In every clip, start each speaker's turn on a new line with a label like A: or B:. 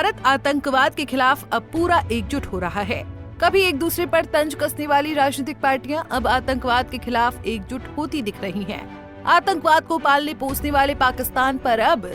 A: भारत आतंकवाद के खिलाफ अब पूरा एकजुट हो रहा है। कभी एक दूसरे पर तंज कसने वाली राजनीतिक पार्टियां अब आतंकवाद के खिलाफ एकजुट होती दिख रही हैं। आतंकवाद को पालने पोसने वाले पाकिस्तान पर अब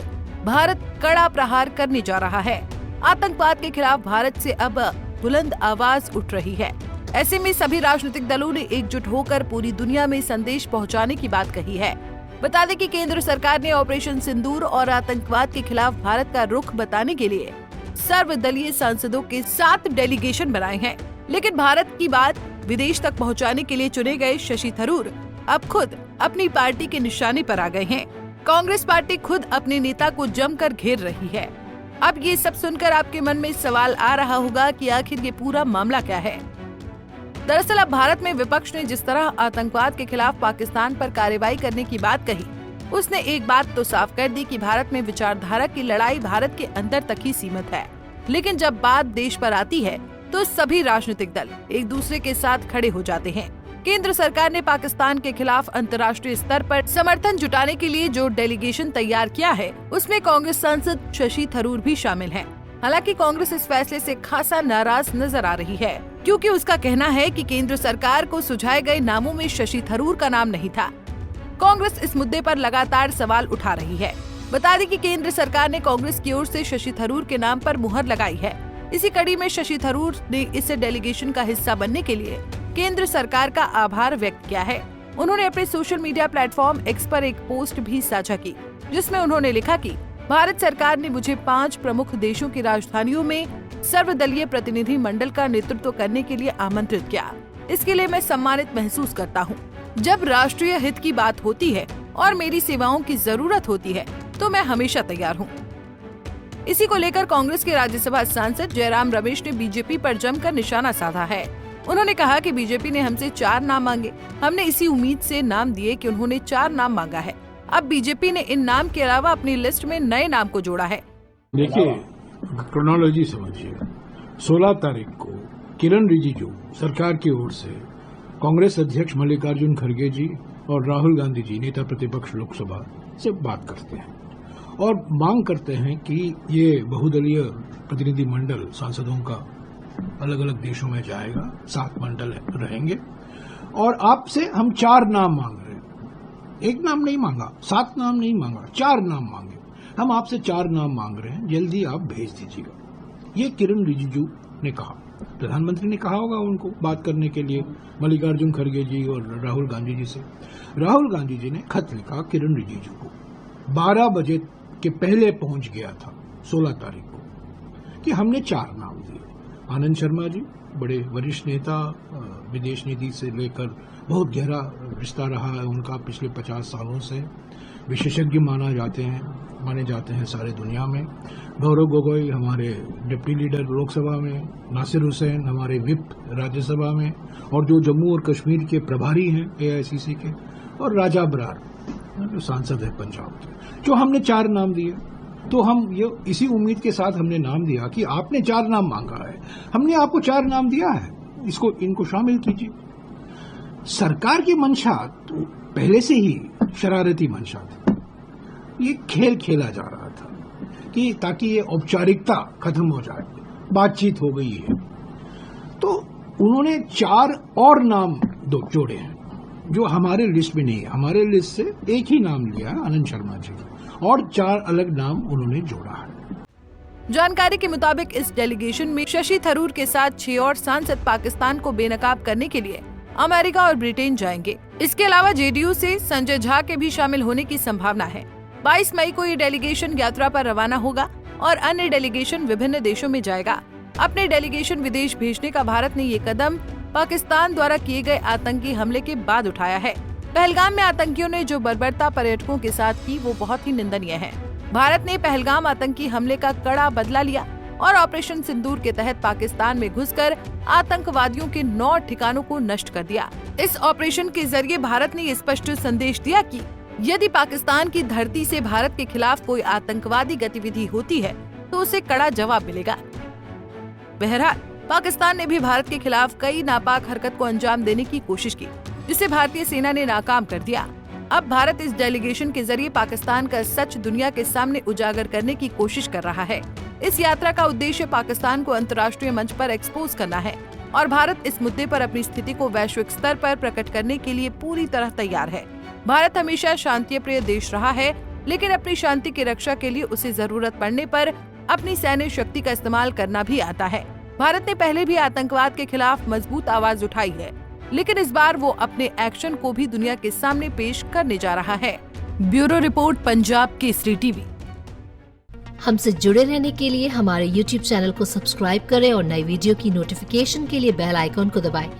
A: भारत कड़ा प्रहार करने जा रहा है। आतंकवाद के खिलाफ भारत से अब बुलंद आवाज उठ रही है। ऐसे में सभी राजनीतिक दलों ने एकजुट होकर पूरी दुनिया में संदेश पहुंचाने की बात कही है। बता दें कि केंद्र सरकार ने ऑपरेशन सिंदूर और आतंकवाद के खिलाफ भारत का रुख बताने के लिए सर्वदलीय सांसदों के 7 डेलीगेशन बनाए हैं। लेकिन भारत की बात विदेश तक पहुंचाने के लिए चुने गए शशि थरूर अब खुद अपनी पार्टी के निशाने पर आ गए हैं। कांग्रेस पार्टी खुद अपने नेता को जमकर घेर रही है। अब ये सब सुनकर आपके मन में सवाल आ रहा होगा कि आखिर ये पूरा मामला क्या है। दरअसल अब भारत में विपक्ष ने जिस तरह आतंकवाद के खिलाफ पाकिस्तान पर कार्रवाई करने की बात कही, उसने एक बात तो साफ कर दी कि भारत में विचारधारा की लड़ाई भारत के अंदर तक ही सीमित है। लेकिन जब बात देश पर आती है तो सभी राजनीतिक दल एक दूसरे के साथ खड़े हो जाते हैं। केंद्र सरकार ने पाकिस्तान के खिलाफ अंतर्राष्ट्रीय स्तर पर समर्थन जुटाने के लिए जो डेलीगेशन तैयार किया है, उसमें कांग्रेस सांसद शशि थरूर भी शामिल हैं। हालांकि कांग्रेस इस फैसले से खासा नाराज नजर आ रही है, क्योंकि उसका कहना है कि केंद्र सरकार को सुझाए गए नामों में शशि थरूर का नाम नहीं था। कांग्रेस इस मुद्दे पर लगातार सवाल उठा रही है। बता दें कि केंद्र सरकार ने कांग्रेस की ओर से शशि थरूर के नाम पर मुहर लगाई है। इसी कड़ी में शशि थरूर ने इस डेलीगेशन का हिस्सा बनने के लिए केंद्र सरकार का आभार व्यक्त किया है। उन्होंने अपने सोशल मीडिया प्लेटफॉर्म एक्स पर एक पोस्ट भी साझा की, जिसमें उन्होंने लिखा कि भारत सरकार ने मुझे 5 प्रमुख देशों की राजधानियों में सर्वदलीय प्रतिनिधि मंडल का नेतृत्व करने के लिए आमंत्रित किया। इसके लिए मैं सम्मानित महसूस करता हूँ। जब राष्ट्रीय हित की बात होती है और मेरी सेवाओं की जरूरत होती है तो मैं हमेशा तैयार हूँ। इसी को लेकर कांग्रेस के राज्यसभा सांसद जयराम रमेश ने बीजेपी पर जमकर निशाना साधा है। उन्होंने कहा कि बीजेपी ने हमसे 4 नाम मांगे, हमने इसी उम्मीद से नाम दिए कि उन्होंने 4 नाम मांगा है। अब बीजेपी ने इन नाम के अलावा अपनी लिस्ट में नए नाम को जोड़ा है।
B: देखिए, क्रोनोलॉजी समझिए। 16 तारीख को किरण रिजिजू सरकार की ओर से कांग्रेस अध्यक्ष मल्लिकार्जुन खड़गे जी और राहुल गांधी जी नेता प्रतिपक्ष लोकसभा से बात करते हैं और मांग करते हैं कि ये बहुदलीय प्रतिनिधि मंडल सांसदों का अलग अलग देशों में जाएगा, 7 मंडल रहेंगे और आपसे हम 4 नाम मांग रहे हैं। 1 नाम नहीं मांगा, 7 नाम नहीं मांगा, 4 नाम मांगे। हम आपसे 4 नाम मांग रहे हैं, जल्दी आप भेज दीजिएगा। ये किरण रिजिजू ने कहा। प्रधानमंत्री ने कहा होगा उनको बात करने के लिए मल्लिकार्जुन खड़गे जी और राहुल गांधी जी से। राहुल गांधी जी ने खत लिखा किरण रिजिजू को, 12 बजे के पहले पहुंच गया था 16 तारीख को, कि हमने 4 नाम दिए। आनंद शर्मा जी बड़े वरिष्ठ नेता, विदेश नीति से लेकर बहुत गहरा रिश्ता रहा है उनका पिछले 50 सालों से, विशेषज्ञ माने जाते हैं सारे दुनिया में। गौरव गोगोई हमारे डिप्टी लीडर लोकसभा में, नासिर हुसैन हमारे विप राज्यसभा में, और जो जम्मू और कश्मीर के प्रभारी हैं AICC के, और राजा बरार जो सांसद है पंजाब के, जो हमने 4 नाम दिए। तो हम ये इसी उम्मीद के साथ हमने नाम दिया कि आपने 4 नाम मांगा है, हमने आपको 4 नाम दिया है, इनको शामिल कीजिए। सरकार की मंशा तो पहले से ही शरारती मंशा थी। ये खेल खेला जा रहा था कि ताकि ये औपचारिकता खत्म हो जाए, बातचीत हो गई है। तो उन्होंने 4 और नाम जोड़े हैं जो हमारे लिस्ट में नहीं है। हमारे लिस्ट से एक ही नाम लिया है आनंद शर्मा जी, और 4 अलग नाम उन्होंने जोड़ा है।
A: जानकारी के मुताबिक इस डेलीगेशन में शशि थरूर के साथ 6 और सांसद पाकिस्तान को बेनकाब करने के लिए अमेरिका और ब्रिटेन जाएंगे। इसके अलावा JDU से संजय झा के भी शामिल होने की संभावना है। 22 मई को ये डेलीगेशन यात्रा पर रवाना होगा और अन्य डेलीगेशन विभिन्न देशों में जाएगा। अपने डेलीगेशन विदेश भेजने का भारत ने ये कदम पाकिस्तान द्वारा किए गए आतंकी हमले के बाद उठाया है। पहलगाम में आतंकियों ने जो बर्बरता पर्यटकों के साथ की, वो बहुत ही निंदनीय है। भारत ने पहलगाम आतंकी हमले का कड़ा बदला लिया और ऑपरेशन सिंदूर के तहत पाकिस्तान में घुसकर आतंकवादियों के 9 ठिकानों को नष्ट कर दिया। इस ऑपरेशन के जरिए भारत ने ये स्पष्ट संदेश दिया कि यदि पाकिस्तान की धरती से भारत के खिलाफ कोई आतंकवादी गतिविधि होती है तो उसे कड़ा जवाब मिलेगा। बहरहाल पाकिस्तान ने भी भारत के खिलाफ कई नापाक हरकत को अंजाम देने की कोशिश की, जिसे भारतीय सेना ने नाकाम कर दिया। अब भारत इस डेलीगेशन के जरिए पाकिस्तान का सच दुनिया के सामने उजागर करने की कोशिश कर रहा है। इस यात्रा का उद्देश्य पाकिस्तान को अंतर्राष्ट्रीय मंच पर एक्सपोज करना है और भारत इस मुद्दे पर अपनी स्थिति को वैश्विक स्तर पर प्रकट करने के लिए पूरी तरह तैयार है। भारत हमेशा शांति प्रिय देश रहा है, लेकिन अपनी शांति की रक्षा के लिए उसे जरूरत पड़ने पर अपनी सैन्य शक्ति का इस्तेमाल करना भी आता है। भारत ने पहले भी आतंकवाद के खिलाफ मजबूत आवाज उठाई है, लेकिन इस बार वो अपने एक्शन को भी दुनिया के सामने पेश करने जा रहा है। Bureau report, Punjab Kesari TV.
C: हमसे जुड़े रहने के लिए हमारे YouTube चैनल को सब्सक्राइब करें और नई वीडियो की नोटिफिकेशन के लिए बेल आइकॉन को दबाएं।